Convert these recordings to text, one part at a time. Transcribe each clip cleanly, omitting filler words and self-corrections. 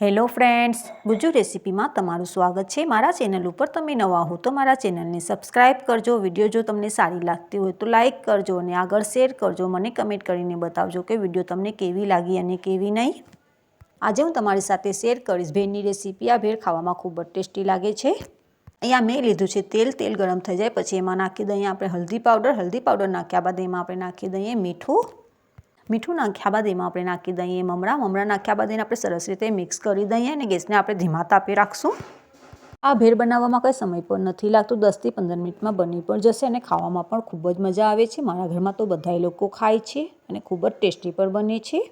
Hello friends, Gujju રેસીપીમાં તમારું સ્વાગત છે। મારા ચેનલ ઉપર તમે નવા હો તો મારા ચેનલને સબસ્ક્રાઈબ કરજો। વિડીયો જો તમને સારી લાગતી હોય તો લાઇક કરજો અને આગળ શેર કરજો। મને કમેન્ટ કરીને બતાવજો કે વિડીયો તમને કેવી લાગી અને કેવી નહીં। આજે હું તમારી સાથે શેર કરીશ ભેળની રેસીપી। આ ભેળ ખાવામાં ખૂબ જ ટેસ્ટી લાગે છે। અહીંયા મેં લીધું છે તેલ ગરમ થઈ જાય પછી એમાં નાખી દઈએ આપણે હલ્દી પાવડર નાખ્યા બાદ એમાં આપણે નાખી દઈએ મીઠું નાખ્યા બાદ એમાં આપણે નાખી દઈએ મમરા નાખ્યા બાદ એને આપણે સરસ રીતે મિક્સ કરી દઈએ અને ગેસને આપણે ધીમા તાપે રાખશું। આ ભેળ બનાવવામાં કંઈ સમય પણ નથી લાગતો, 10 થી 15 મિનિટમાં બની પણ જશે અને ખાવામાં પણ ખૂબ જ મજા આવે છે। મારા ઘરમાં તો બધા લોકો ખાય છે અને ખૂબ જ ટેસ્ટી પણ બને છે।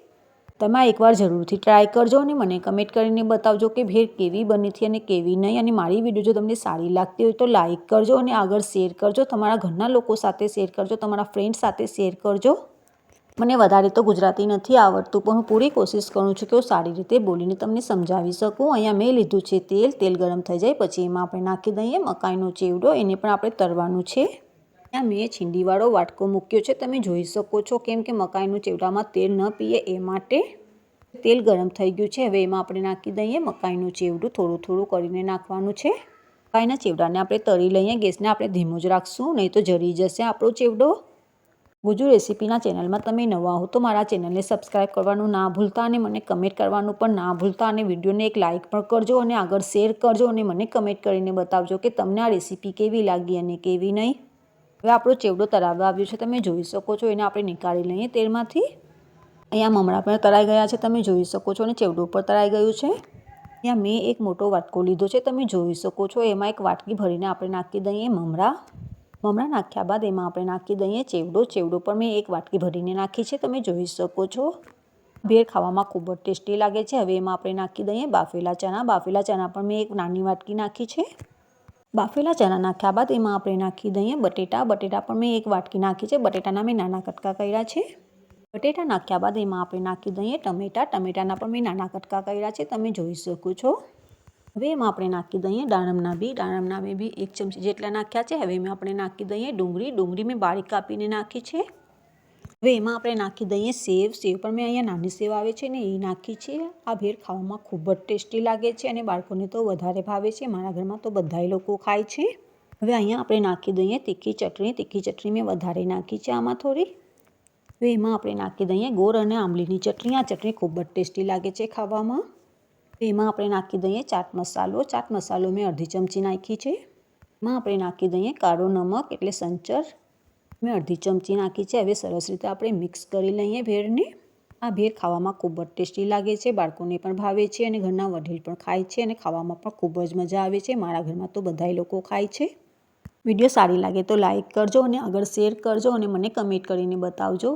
તમે એકવાર જરૂરથી ટ્રાય કરજો અને મને કમેન્ટ કરીને બતાવજો કે ભેળ કેવી બની હતી અને કેવી નહીં। અને મારી વિડીયો જો તમને સારી લાગતી હોય તો લાઇક કરજો અને આગળ શેર કરજો। તમારા ઘરના લોકો સાથે શેર કરજો, તમારા ફ્રેન્ડ સાથે શેર કરજો। મને વધારે તો ગુજરાતી નથી આવડતું પણ હું પૂરી કોશિશ કરું છું કે હું સારી રીતે બોલીને તમને સમજાવી શકું। અહીંયા મેં લીધું છે તેલ ગરમ થઈ જાય પછી એમાં આપણે નાખી દઈએ મકાઈનો ચેવડો, એને પણ આપણે તળવાનું છે। અહીંયા મેં છીંડીવાળો વાટકો મૂક્યો છે, તમે જોઈ શકો છો, કેમ કે મકાઈનું ચેવડામાં તેલ ન પીએ એ માટે। તેલ ગરમ થઈ ગયું છે, હવે એમાં આપણે નાખી દઈએ મકાઈનું ચેવડું, થોડું કરીને નાખવાનું છે। મકાઈના ચેવડાને આપણે તળી લઈએ, ગેસને આપણે ધીમો જ રાખશું નહીં તો જરી જશે આપણો ચેવડો। ગુજ્જુ રેસીપીના ચેનલમાં તમે નવા હો તો મારા ચેનલને સબસ્ક્રાઈબ કરવાનું ના ભૂલતા અને મને કમેન્ટ કરવાનું પણ ના ભૂલતા અને વિડીયોને એક લાઇક પણ કરજો અને આગળ શેર કરજો અને મને કમેન્ટ કરીને બતાવજો કે તમને આ રેસીપી કેવી લાગી અને કેવી નહીં। હવે આપણો ચેવડો તળાવવા આવ્યો છે, તમે જોઈ શકો છો, એને આપણે નીકાળી લઈએ તેલમાંથી। અહીંયા મમરા પણ તળાઈ ગયા છે, તમે જોઈ શકો છો, અને ચેવડો પણ તળાઈ ગયું છે। અહીંયા મેં એક મોટો વાટકો લીધો છે, તમે જોઈ શકો છો, એમાં એક વાટકી ભરીને આપણે નાખી દઈએ મમરા નાખ્યા બાદ એમાં આપણે નાખી દઈએ ચેવડો પણ મેં એક વાટકી ભરીને નાખી છે, તમે જોઈ શકો છો। ભેળ ખાવામાં ખૂબ જ ટેસ્ટી લાગે છે। હવે એમાં આપણે નાખી દઈએ બાફેલા ચણા પણ મેં એક નાની વાટકી નાખી છે। બાફેલા ચણા નાખ્યા બાદ એમાં આપણે નાખી દઈએ બટેટા પણ મેં એક વાટકી નાખી છે। બટેટાના મેં નાના કટકા કર્યા છે। બટેટા નાખ્યા બાદ એમાં આપણે નાખી દઈએ ટમેટાના પણ મેં નાના કટકા કર્યા છે, તમે જોઈ શકો છો। હવે એમાં આપણે નાખી દઈએ દાડમના બી 1 ચમચી જેટલા નાખ્યા છે। હવે એમાં આપણે નાખી દઈએ ડુંગળી મેં બારીક કાપીને નાખી છે। હવે એમાં આપણે નાખી દઈએ સેવ પણ મેં અહીંયા નાની સેવ આવે છે ને એ નાખી છે। આ ભેળ ખાવામાં ખૂબ જ ટેસ્ટી લાગે છે અને બાળકોને તો વધારે ભાવે છે। મારા ઘરમાં તો બધાય લોકો ખાય છે। હવે અહીંયા આપણે નાખી દઈએ તીખી ચટણી મેં વધારે નાખી છે આમાં થોડી। હવે એમાં આપણે નાખી દઈએ ગોળ અને આંબલીની ચટણી। આ ચટણી ખૂબ જ ટેસ્ટી લાગે છે ખાવામાં। એમાં આપણે નાખી દઈએ ચાટ મસાલો મેં અડધી ચમચી નાખી છે। એમાં આપણે નાખી દઈએ કાળો નમક એટલે સંચર, મેં અડધી ચમચી નાખી છે। હવે સરસ રીતે આપણે મિક્સ કરી લઈએ ભેળને। આ ભેળ ખાવામાં ખૂબ જ ટેસ્ટી લાગે છે, બાળકોને પણ ભાવે છે અને ઘરના વડીલ પણ ખાય છે અને ખાવામાં પણ ખૂબ જ મજા આવે છે। મારા ઘરમાં તો બધાય લોકો ખાય છે। વિડીયો સારી લાગે તો લાઇક કરજો અને આગળ શેર કરજો અને મને કમેન્ટ કરીને બતાવજો